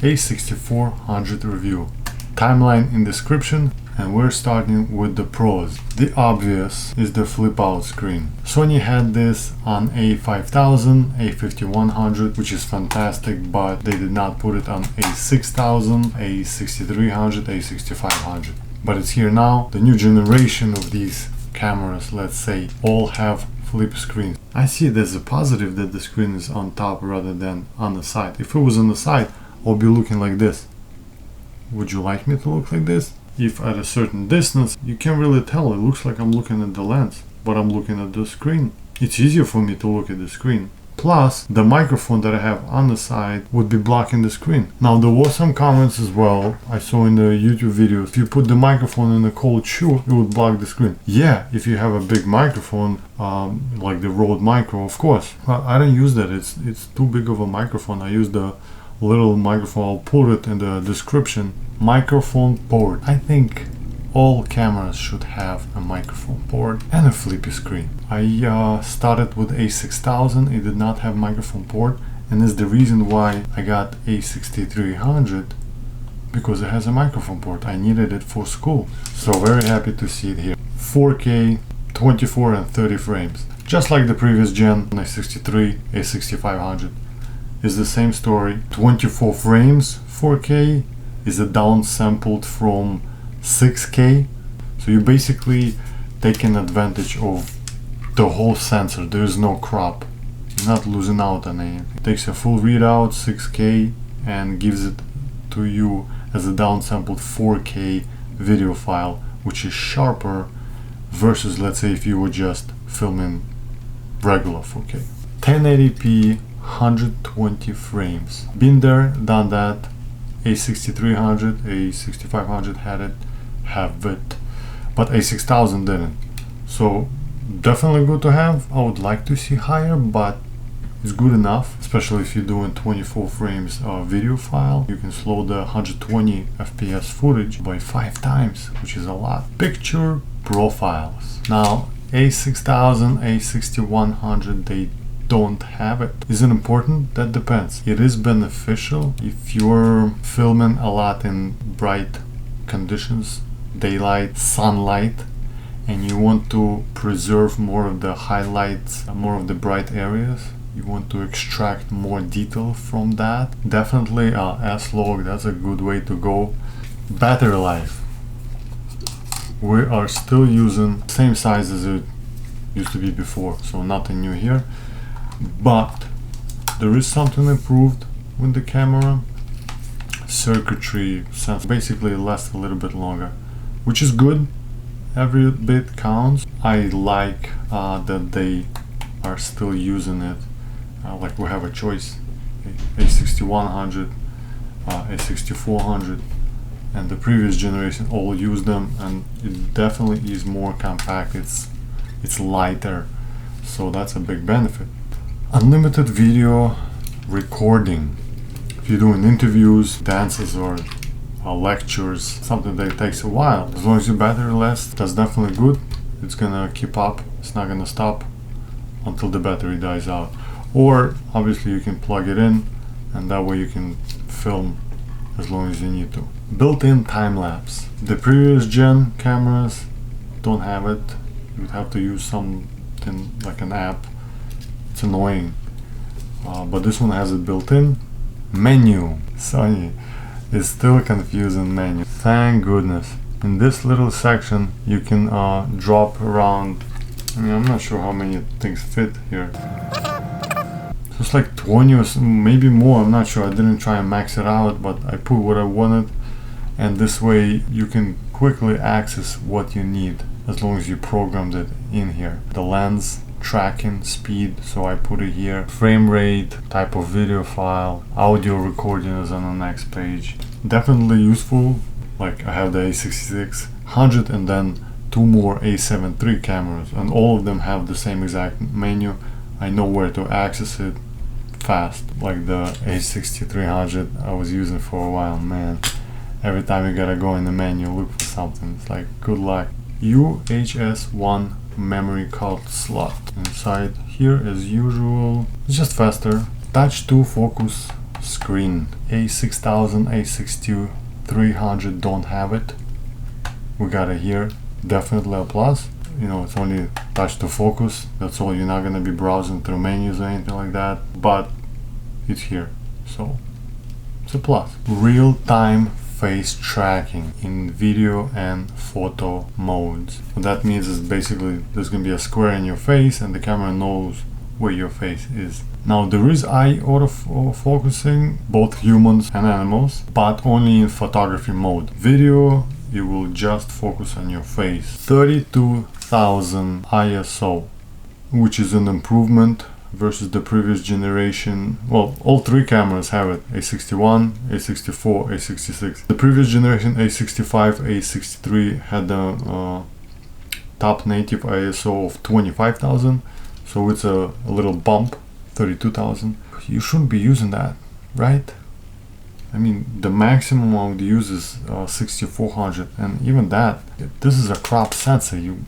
A6400 review. Timeline in description, and we're starting with the pros. The obvious is the flip out screen. Sony had this on A5000, A5100, which is fantastic, but they did not put it on A6000, A6300, A6500. But it's here now. The new generation of these cameras, let's say, all have flip screens. I see it as a positive that the screen is on top rather than on the side. If it was on the side, I'll be looking like this. Would you like me to look like this? If at a certain distance, you can't really tell. It looks like I'm looking at the lens, but I'm looking at the screen. It's easier for me to look at the screen. Plus, the microphone that I have on the side would be blocking the screen. Now, there was some comments as well I saw in the YouTube videos. If you put the microphone in a cold shoe, it would block the screen. Yeah, if you have a big microphone, like the Rode Micro, of course. Well, I don't use that. It's too big of a microphone. I use the little microphone. I'll put it in the description. Microphone port. I think all cameras should have a microphone port and a flippy screen. I started with A6000. It did not have microphone port, and is the reason why I got A6300, because it has a microphone port. I needed it for school, so very happy to see it here. 4K, 24 and 30 frames, just like the previous gen A63, A6500. Is the same story. 24 frames, 4K is a downsampled from 6K, so you basically taking advantage of the whole sensor. There is no crop. You're not losing out on anything. It takes a full readout 6K and gives it to you as a downsampled 4K video file, which is sharper versus, let's say, if you were just filming regular 4K. 1080p, 120 frames. Been there, done that. A6300, A6500 had it, have it, but A6000 didn't. So definitely good to have. I would like to see higher, but it's good enough, especially if you're doing 24 frames video file. You can slow the 120 FPS footage by 5 times, which is a lot. Picture profiles. Now A6000, A6100, they don't have it. Is it important? That depends. It is beneficial if you're filming a lot in bright conditions, daylight, sunlight, and you want to preserve more of the highlights, more of the bright areas. You want to extract more detail from that. Definitely S-Log, that's a good way to go. Battery life. We are still using the same size as it used to be before, so nothing new here. But there is something improved with the camera. Circuitry sense basically lasts a little bit longer, which is good. Every bit counts. I like that they are still using it. Like we have a choice: A6100, A6400, and the previous generation all use them, and it definitely is more compact. It's lighter, so that's a big benefit. Unlimited video recording. If you're doing interviews, dances, or lectures, something that takes a while, as long as your battery lasts, that's definitely good. It's gonna keep up. It's not gonna stop until the battery dies out. Or obviously you can plug it in, and that way you can film as long as you need to. Built-in time-lapse. The previous gen cameras don't have it. You would have to use something like an app. It's annoying, but this one has it built in. Menu. Sony is still confusing menu. Thank goodness. In this little section you can drop around. I mean, I'm not sure how many things fit here. So it's like 20 or maybe more. I'm not sure. I didn't try and max it out, but I put what I wanted, and this way you can quickly access what you need as long as you programmed it in here. The lens, tracking, speed, so I put it here. Frame rate, type of video file, audio recording is on the next page. Definitely useful. Like I have the A6600 and then 2 more A7 III cameras, and all of them have the same exact menu. I know where to access it fast. Like the A6300 I was using for a while, man. Every time you gotta go in the menu, look for something. It's like, good luck. UHS-1 memory card slot. Inside here, as usual, it's just faster. Touch to focus screen. A6000, A6300 don't have it. We got it here. Definitely a plus. You know, it's only touch to focus. That's all. You're not gonna be browsing through menus or anything like that. But it's here, so it's a plus. Real-time face tracking in video and photo modes. What that means is basically there's gonna be a square in your face and the camera knows where your face is. Now there is eye auto-focusing, both humans and animals, but only in photography mode. Video, it will just focus on your face. 32,000 ISO, which is an improvement versus the previous generation. Well, all three cameras have it: A61, A64, A66. The previous generation, A65, A63, had the top native ISO of 25,000, so it's a little bump. 32,000. You shouldn't be using that, right? I mean, the maximum I would use is 6400, and even that, this is a crop sensor. You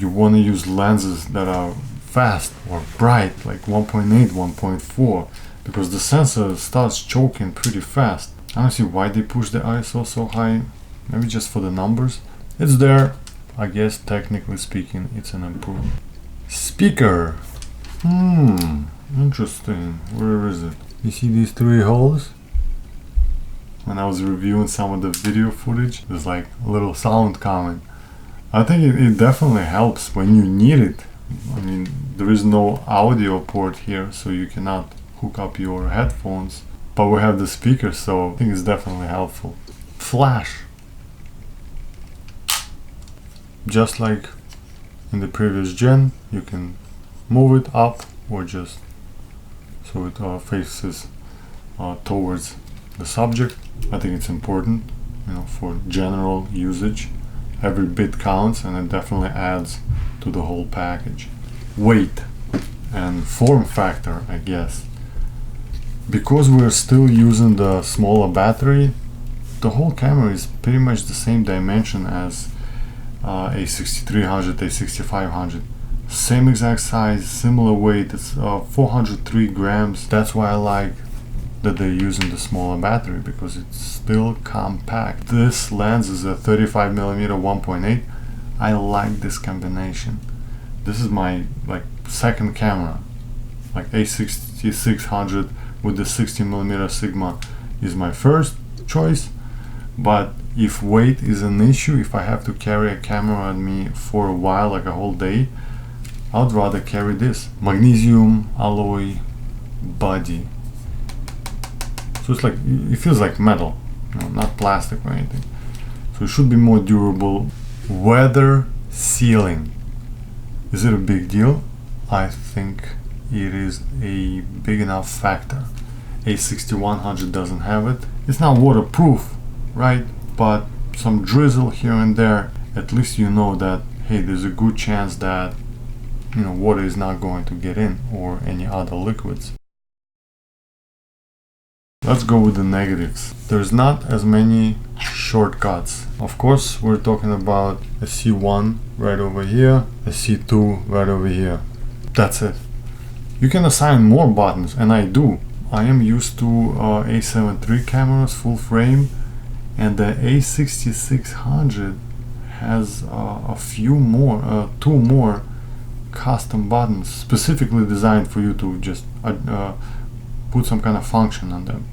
want to use lenses that are fast or bright, like 1.8, 1.4, because the sensor starts choking pretty fast. I don't see why they push the ISO so high. Maybe just for the numbers. It's there. I guess technically speaking, it's an improvement. Speaker. Interesting. Where is it? You see these three holes? When I was reviewing some of the video footage, there's like a little sound coming. I think it definitely helps when you need it. I mean, there is no audio port here, so you cannot hook up your headphones, but we have the speaker, so I think it's definitely helpful. Flash. Just like in the previous gen, you can move it up or just so it faces towards the subject. I think it's important, you know, for general usage. Every bit counts, and it definitely adds to the whole package. Weight and form factor, I guess. Because we're still using the smaller battery, the whole camera is pretty much the same dimension as A6300, A6500. Same exact size, similar weight. It's 403 grams. That's why I like that they're using the smaller battery, because it's still compact. This lens is a 35mm 1.8. I like this combination. This is my second camera. Like A6600 with the 60mm Sigma is my first choice, but if weight is an issue, if I have to carry a camera on me for a while, like a whole day, I'd rather carry this magnesium alloy body. So it's like, it feels like metal, you know, not plastic or anything. So it should be more durable. Weather sealing. Is it a big deal? I think it is a big enough factor. A6100 doesn't have it. It's not waterproof, right? But some drizzle here and there, at least you know that, hey, there's a good chance that, you know, water is not going to get in, or any other liquids. Let's go with the negatives. There's not as many shortcuts. Of course, we're talking about a C1 right over here, a C2 right over here. That's it. You can assign more buttons, and I do. I am used to A7 III cameras, full frame, and the A6600 has a few more, two more custom buttons specifically designed for you to just put some kind of function on them.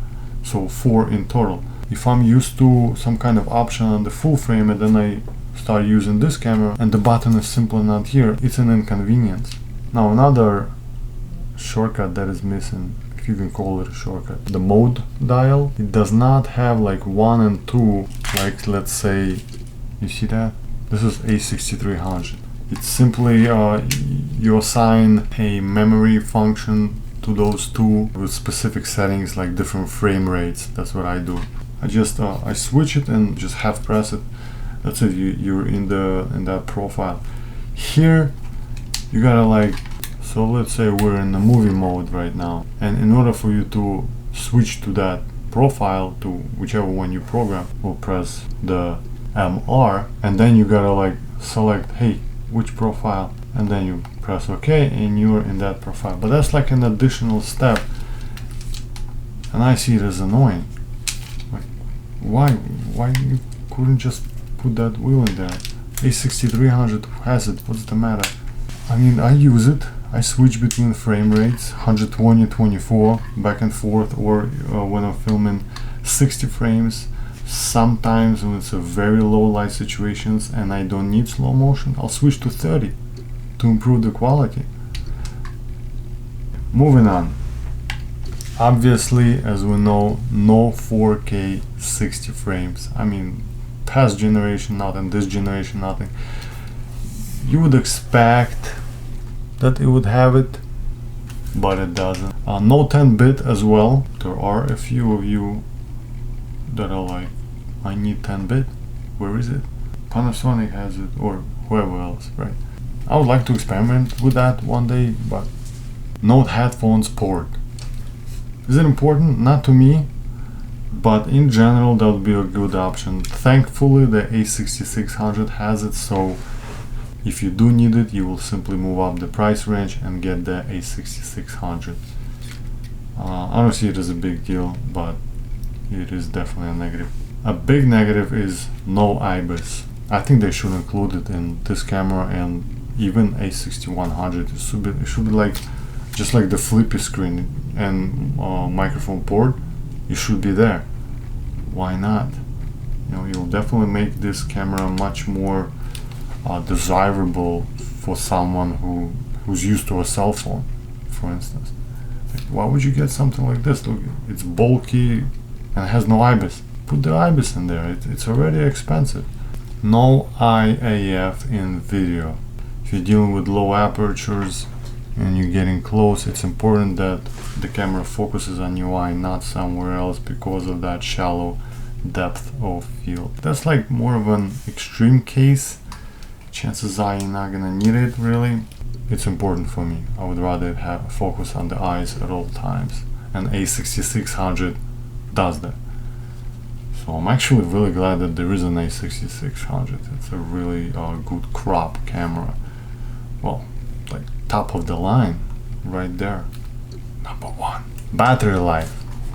So 4 in total. If I'm used to some kind of option on the full frame and then I start using this camera and the button is simply not here, it's an inconvenience. Now another shortcut that is missing, if you can call it a shortcut, the mode dial. It does not have like 1 and 2, like let's say, you see that? This is A6300. It's simply you assign a memory function to those two with specific settings, like different frame rates. That's what I do. I just I switch it and just half press it. That's it. You're in that profile. Here you gotta like, so let's say we're in the movie mode right now, and in order for you to switch to that profile, to whichever one you program, we'll press the MR, and then you gotta like select, hey, which profile, and then you press OK and you're in that profile. But that's like an additional step, and I see it as annoying. Like, why you couldn't just put that wheel in there? A6300 has it, what's the matter? I mean, I use it. I switch between frame rates, 120, 24, back and forth, or when I'm filming 60 frames. Sometimes when it's a very low light situations and I don't need slow motion, I'll switch to 30 to improve the quality. Moving on. Obviously, as we know, no 4K 60 frames. I mean, past generation nothing, this generation nothing. You would expect that it would have it, but it doesn't. No 10-bit as well. There are a few of you that are like, I need 10-bit. Where is it? Panasonic has it, or whoever else, right? I would like to experiment with that one day, but no headphones port. Is it important? Not to me, but in general that would be a good option. Thankfully the A6600 has it, so if you do need it, you will simply move up the price range and get the A6600. I don't see it as a big deal, but it is definitely a negative. A big negative is no IBIS. I think they should include it in this camera and even A6100. It should be like, just like the flippy screen and microphone port, it should be there. Why not? You know, you'll definitely make this camera much more desirable for someone who's used to a cell phone, for instance. Like, why would you get something like this? Look, it's bulky and has no IBIS. Put the IBIS in there. It's already expensive. No IAF in video. If you're dealing with low apertures and you're getting close, it's important that the camera focuses on your eye, not somewhere else, because of that shallow depth of field. That's like more of an extreme case. Chances are you're not gonna need it really. It's important for me. I would rather have focus on the eyes at all times, and A6600 does that. So I'm actually really glad that there is an A6600. It's a really good crop camera. Well, like top of the line right there. #1. Battery life.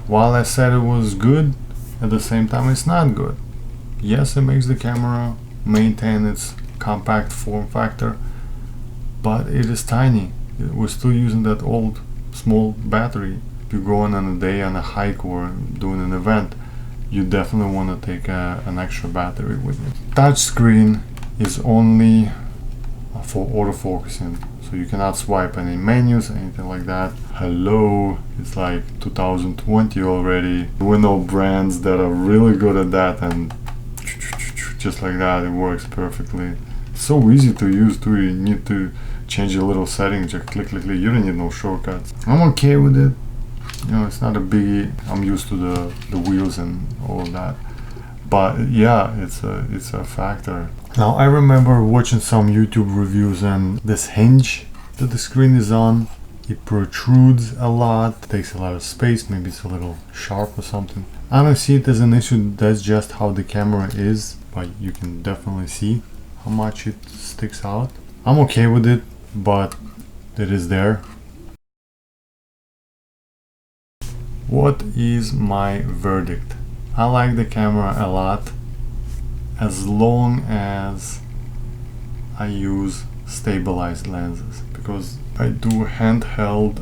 While I said it was good, at the same time it's not good. Yes, it makes the camera maintain its compact form factor, but it is tiny. We're still using that old small battery. If you're going on a day on a hike or doing an event, you definitely want to take an extra battery with you. Touch screen is only for autofocusing, so you cannot swipe any menus, anything like that. Hello, it's like 2020 already. We know brands that are really good at that, and just like that it works perfectly. It's so easy to use too. You need to change a little setting, just click. You don't need no shortcuts. I'm okay with it. You know, it's not a biggie. I'm used to the wheels and all of that. But yeah, it's a factor. Now I remember watching some YouTube reviews, and this hinge that the screen is on, it protrudes a lot, takes a lot of space. Maybe it's a little sharp or something. I don't see it as an issue. That's just how the camera is, but you can definitely see how much it sticks out. I'm okay with it, but it is there. What is my verdict? I like the camera a lot, as long as I use stabilized lenses, because I do handheld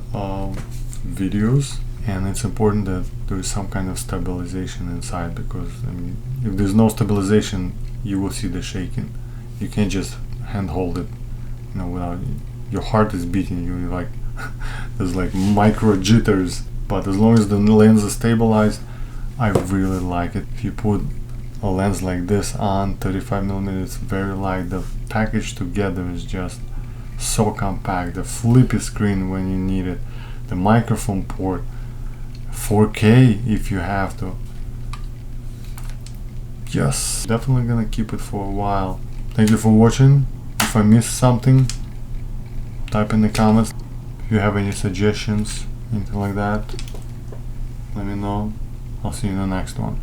videos, and it's important that there is some kind of stabilization inside, because I mean, if there's no stabilization, you will see the shaking. You can't just handhold it, you know, without your heart is beating. You like there's like micro jitters. But as long as the lens is stabilized, I really like it. If you put a lens like this on, 35mm, it's very light. The package together is just so compact. The flippy screen when you need it, the microphone port, 4K if you have to. Yes, definitely gonna keep it for a while. Thank you for watching. If I missed something, type in the comments. If you have any suggestions, anything like that, let me know. I'll see you in the next one.